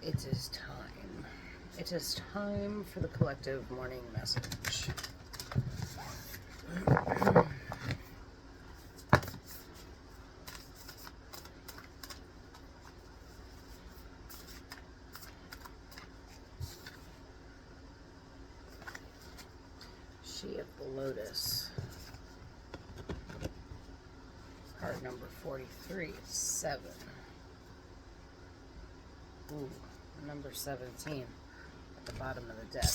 It is time. It is time for the collective morning message. She of the Lotus. Card number 43, 7. Ooh, number 17 at the bottom of the deck.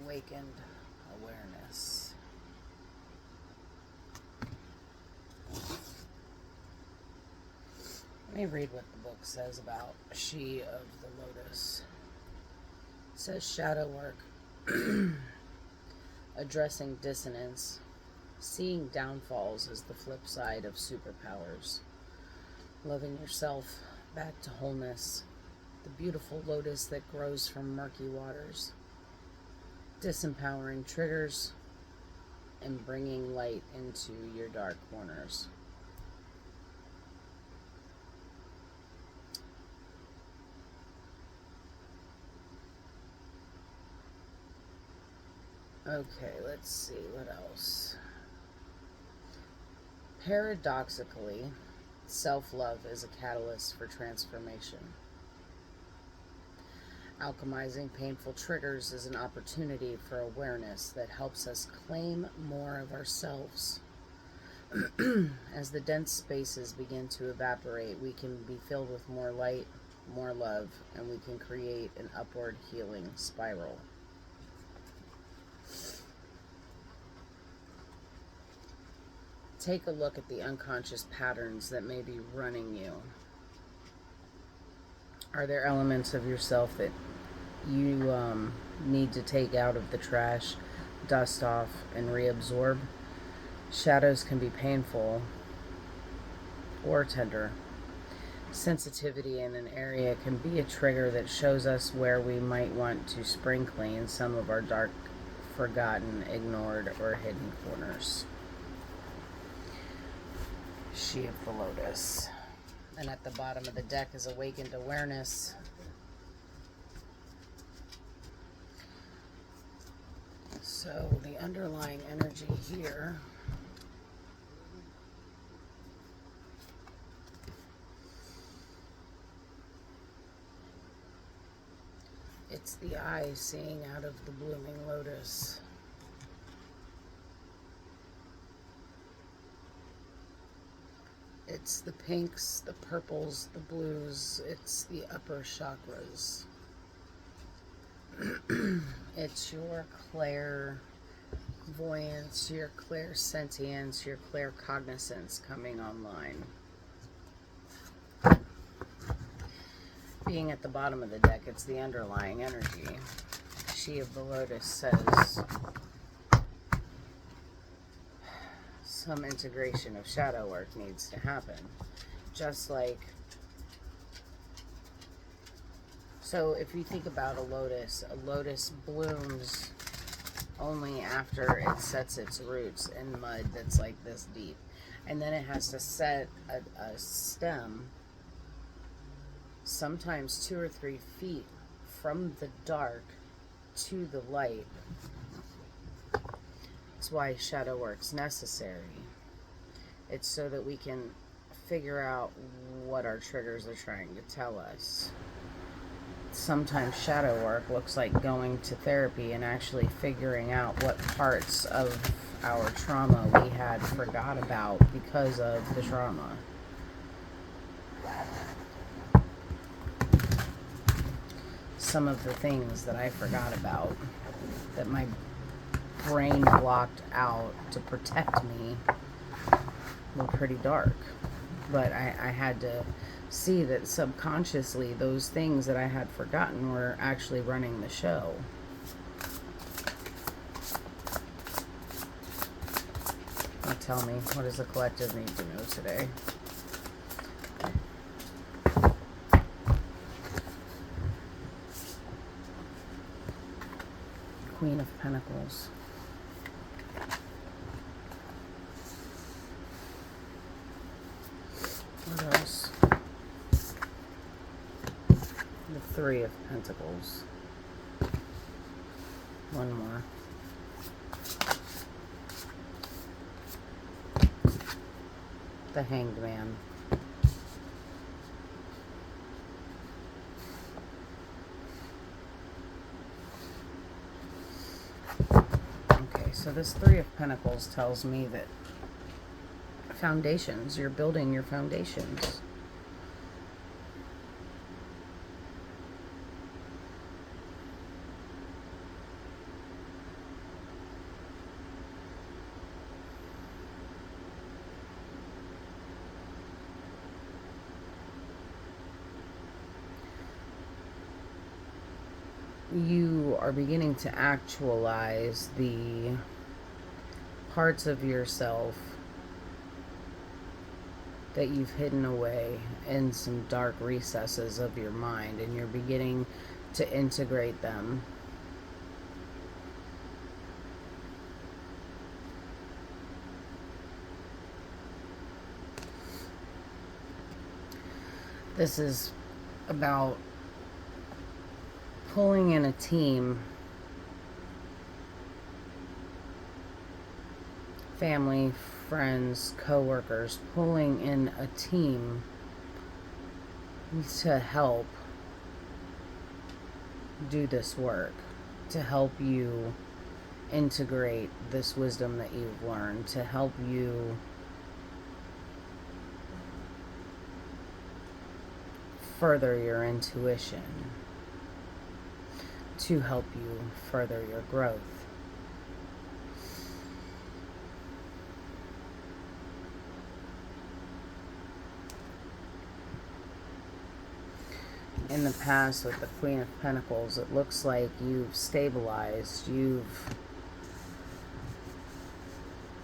Awakened awareness. Let me read what the book says about She of the Lotus. It says shadow work. Addressing dissonance. Seeing downfalls is the flip side of superpowers. Loving yourself back to wholeness. The beautiful lotus that grows from murky waters. Disempowering triggers and bringing light into your dark corners. Okay, let's see what else. Paradoxically, self-love is a catalyst for transformation. Alchemizing painful triggers is an opportunity for awareness that helps us claim more of ourselves. As the dense spaces begin to evaporate, we can be filled with more light, more love, and we can create an upward healing spiral. Take a look at the unconscious patterns that may be running you. Are there elements of yourself that you need to take out of the trash, dust off, and reabsorb? Shadows can be painful or tender. Sensitivity in an area can be a trigger that shows us where we might want to spring clean some of our dark, forgotten, ignored, or hidden corners. She of the Lotus. And at the bottom of the deck is awakened awareness. So the underlying energy here it's the eye seeing out of the blooming lotus. It's the pinks, the purples, the blues. It's the upper chakras. It's your clairvoyance, your clairsentience, your claircognizance coming online. Being at the bottom of the deck, it's the underlying energy. She of the Lotus says some integration of shadow work needs to happen. Just like, so if you think about a lotus blooms only after it sets its roots in mud that's like this deep. And then it has to set a stem sometimes 2 or 3 feet from the dark to the light. That's why shadow work's necessary. It's so that we can figure out what our triggers are trying to tell us. Sometimes shadow work looks like going to therapy and actually figuring out what parts of our trauma we had forgot about because of the trauma. Some of the things that I forgot about, that my brain blocked out to protect me, were pretty dark. But I had to see that subconsciously those things that I had forgotten were actually running the show. Now tell me, what does the collective need to know today? Queen of Pentacles. What else? The Three of Pentacles. One more. The Hanged Man. Okay, so this Three of Pentacles tells me that foundations, you're building your foundations. You are beginning to actualize the parts of yourself that you've hidden away in some dark recesses of your mind, and you're beginning to integrate them. This is about pulling in a team, family, friends, co-workers, pulling in a team to help do this work, to help you integrate this wisdom that you've learned, to help you further your intuition, to help you further your growth. In the past with the Queen of Pentacles, it looks like you've stabilized, you've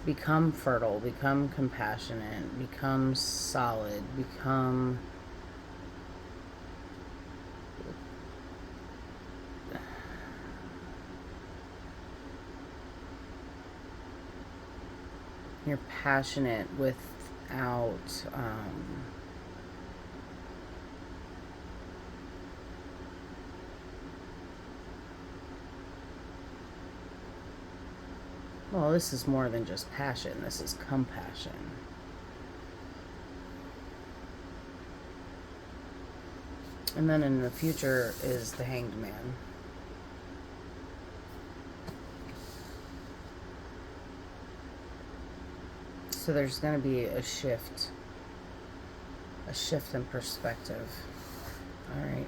become fertile, become compassionate, become solid, become you're passionate without well, this is more than just passion. This is compassion. And then in the future is the Hanged Man. So there's going to be a shift in perspective. All right.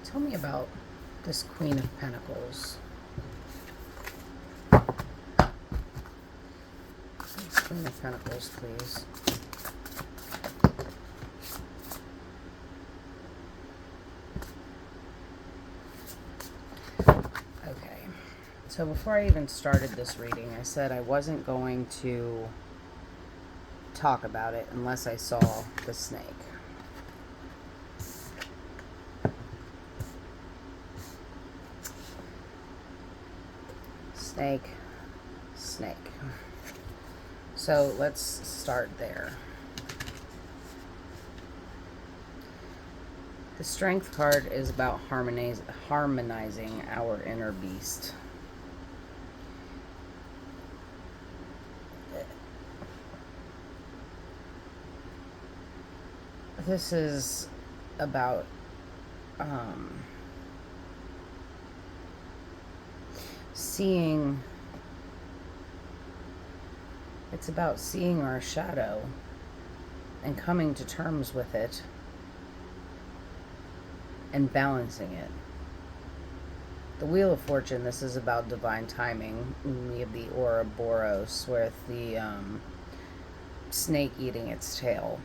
Tell me about this Queen of Pentacles. Queen of Pentacles, please. Okay. So before I even started this reading, I said I wasn't going to talk about it unless I saw the snake. Snake, snake. So let's start there. The Strength card is about harmonizing our inner beast. This is about seeing. It's about seeing our shadow and coming to terms with it and balancing it. The Wheel of Fortune, this is about divine timing. We have the Ouroboros with the snake eating its tail.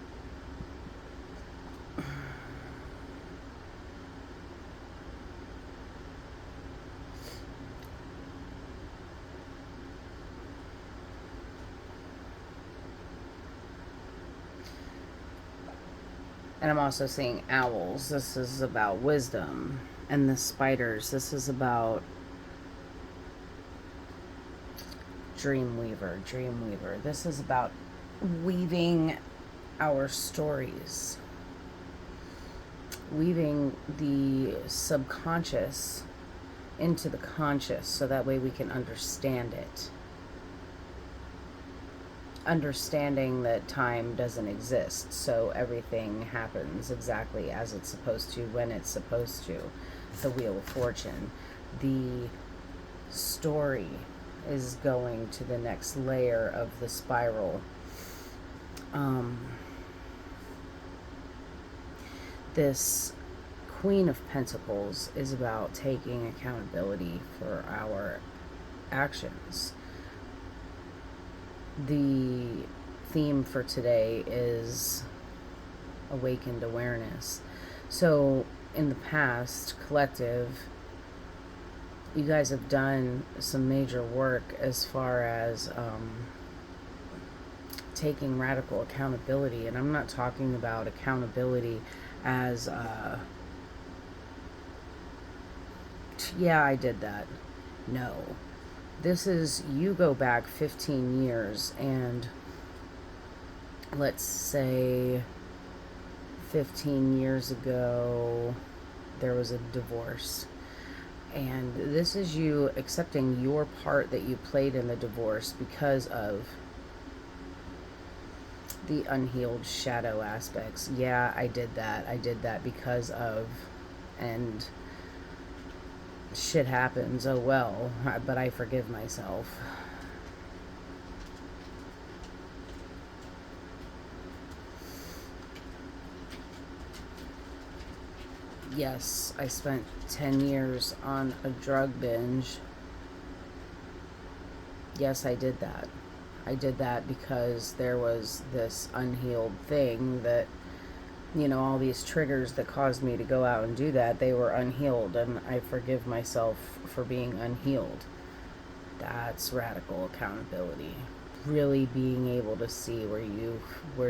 And I'm also seeing owls. This is about wisdom. And the spiders. This is about Dreamweaver. This is about weaving our stories. weaving the subconscious into the conscious so that way we can understand it. Understanding that time doesn't exist, so everything happens exactly as it's supposed to, when it's supposed to. The Wheel of Fortune. The story is going to the next layer of the spiral. This Queen of Pentacles is about taking accountability for our actions. The theme for today is awakened awareness. So in the past, collective, you guys have done some major work as far as taking radical accountability. And I'm not talking about accountability as yeah, I did that. No. This is, you go back 15 years and let's say 15 years ago there was a divorce. And this is you accepting your part that you played in the divorce because of the unhealed shadow aspects. Yeah, I did that. I did that because of, and shit happens. Oh well, but I forgive myself. Yes, I spent 10 years on a drug binge. Yes, I did that. I did that because there was this unhealed thing that, you know, all these triggers that caused me to go out and do that, they were unhealed, and I forgive myself for being unhealed. That's radical accountability. Really being able to see where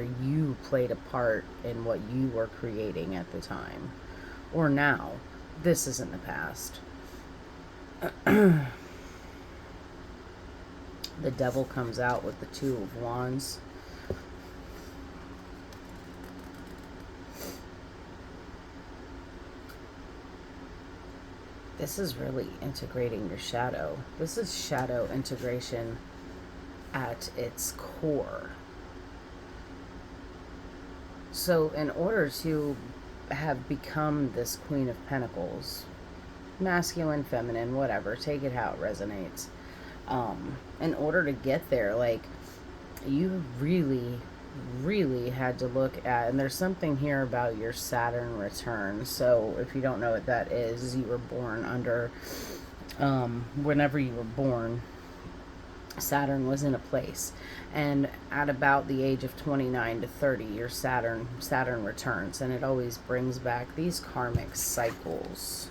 you played a part in what you were creating at the time. Or now. This isn't the past. The Devil comes out with the Two of Wands. This is really integrating your shadow. This is shadow integration at its core. So in order to have become this Queen of Pentacles, masculine, feminine, whatever, take it how it resonates. In order to get there, like, you really had to look at, and there's something here about your Saturn return. So if you don't know what that is, you were born under, whenever you were born, Saturn was in a place, and at about the age of 29 to 30, your Saturn returns, and it always brings back these karmic cycles.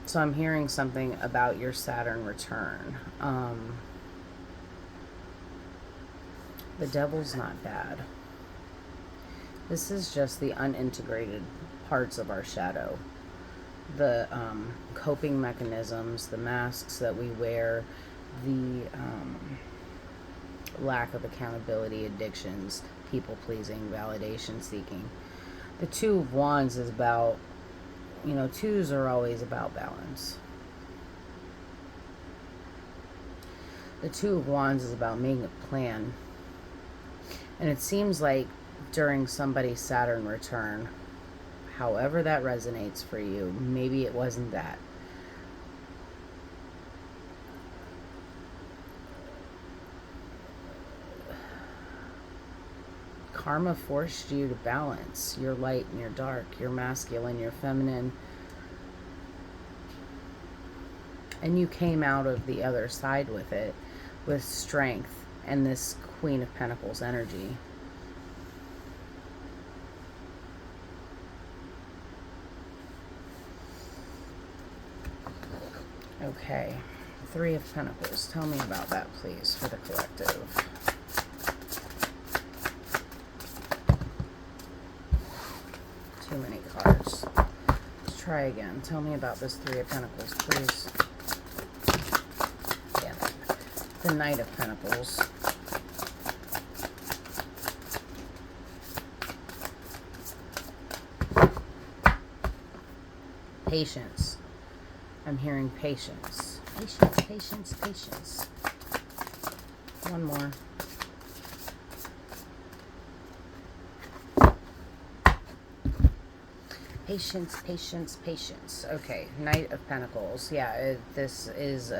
So I'm hearing something about your Saturn return. The Devil's not bad. This is just the unintegrated parts of our shadow. The coping mechanisms, the masks that we wear, the lack of accountability, addictions, people-pleasing, validation-seeking. The Two of Wands is about, you know, twos are always about balance. The Two of Wands is about making a plan. And it seems like during somebody's Saturn return, however that resonates for you, maybe it wasn't that. Karma forced you to balance your light and your dark, your masculine, your feminine. And you came out of the other side with it, with strength and this Queen of Pentacles energy. Okay, Three of Pentacles. Tell me about that, please, for the collective. Too many cards. Let's try again. Tell me about this Three of Pentacles, please. Yeah. The Knight of Pentacles. Patience. I'm hearing patience. Patience, patience, patience. One more. Patience, patience, patience. Okay, Knight of Pentacles. Yeah, this is,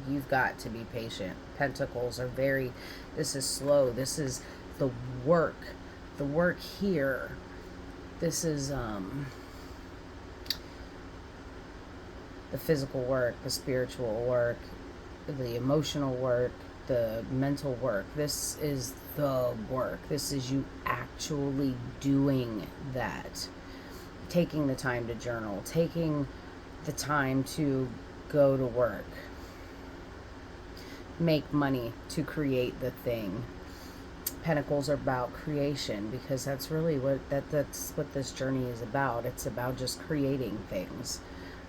you've got to be patient. Pentacles are this is slow. This is the work. The work here. This is, the physical work, the spiritual work, the emotional work, the mental work. This is the work. This is you actually doing that. Taking the time to journal, taking the time to go to work, make money to create the thing. Pentacles are about creation, because that's really that's what this journey is about. It's about just creating things.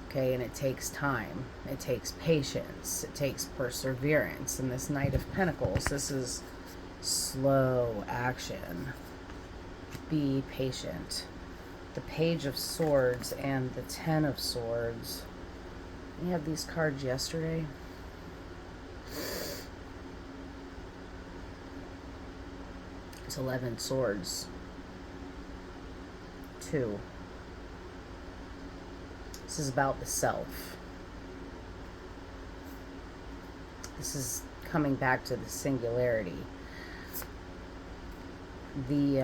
Okay, and it takes time. It takes patience. It takes perseverance. And this Knight of Pentacles, this is slow action. Be patient. The Page of Swords and the Ten of Swords. We had these cards yesterday. It's 11 swords. 2. This is about the self. This is coming back to the singularity. The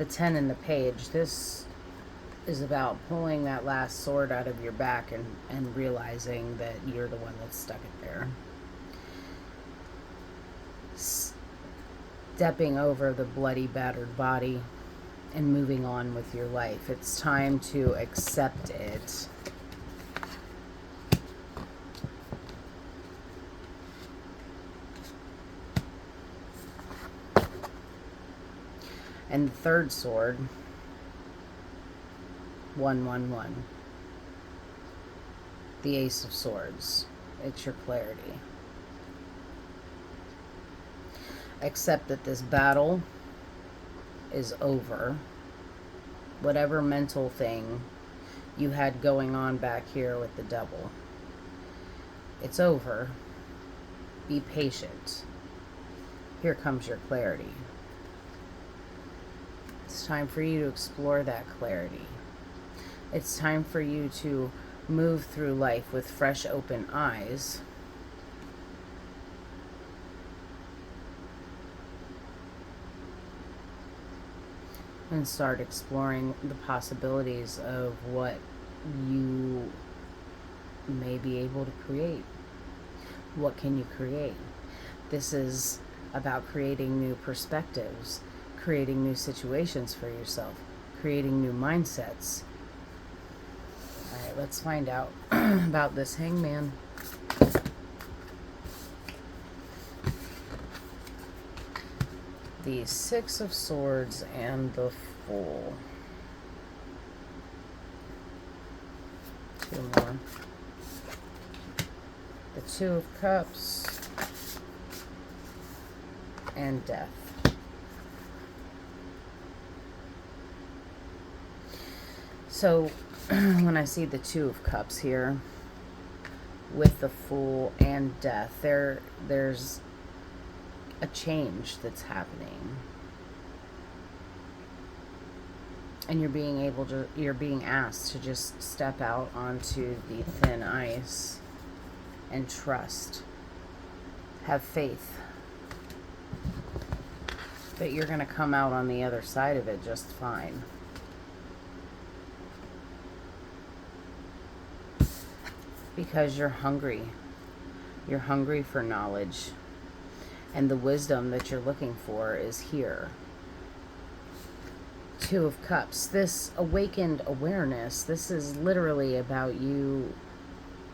10 and the Page, this is about pulling that last sword out of your back and realizing that you're the one that stuck it there. Stepping over the bloody, battered body and moving on with your life. It's time to accept it. And the third sword, 111. The Ace of Swords. It's your clarity. Accept that this battle is over. Whatever mental thing you had going on back here with the devil, it's over. Be patient. Here comes your clarity. It's time for you to explore that clarity. It's time for you to move through life with fresh, open eyes. And start exploring the possibilities of what you may be able to create. What can you create? This is about creating new perspectives, creating new situations for yourself, creating new mindsets. All right, let's find out about this Hangman. The Six of Swords and the Fool. 2 more. The Two of Cups and Death. So when I see the Two of Cups here with the Fool and Death, there's a change that's happening, and you're being asked to just step out onto the thin ice and trust, have faith that you're going to come out on the other side of it just fine. Because you're hungry. You're hungry for knowledge. And the wisdom that you're looking for is here. Two of Cups. This awakened awareness, this is literally about you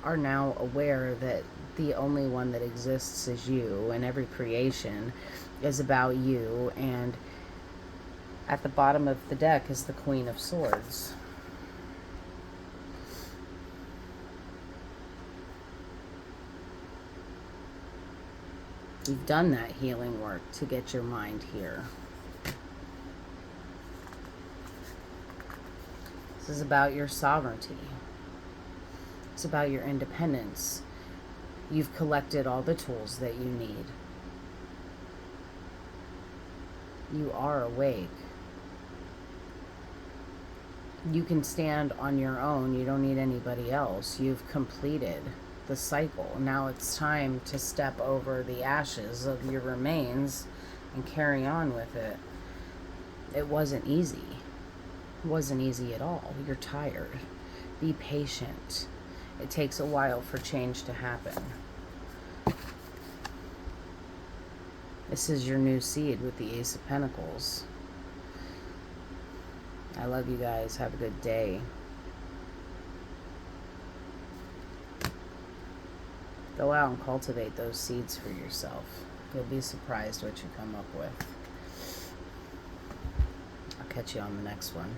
are now aware that the only one that exists is you, and every creation is about you. And at the bottom of the deck is the Queen of Swords. You've done that healing work to get your mind here. This is about your sovereignty. It's about your independence. You've collected all the tools that you need. You are awake. You can stand on your own. You don't need anybody else. You've completed the cycle. Now it's time to step over the ashes of your remains and carry on with it. It wasn't easy. It wasn't easy at all. You're tired. Be patient. It takes a while for change to happen. This is your new seed with the Ace of Pentacles. I love you guys. Have a good day. Go out and cultivate those seeds for yourself. You'll be surprised what you come up with. I'll catch you on the next one.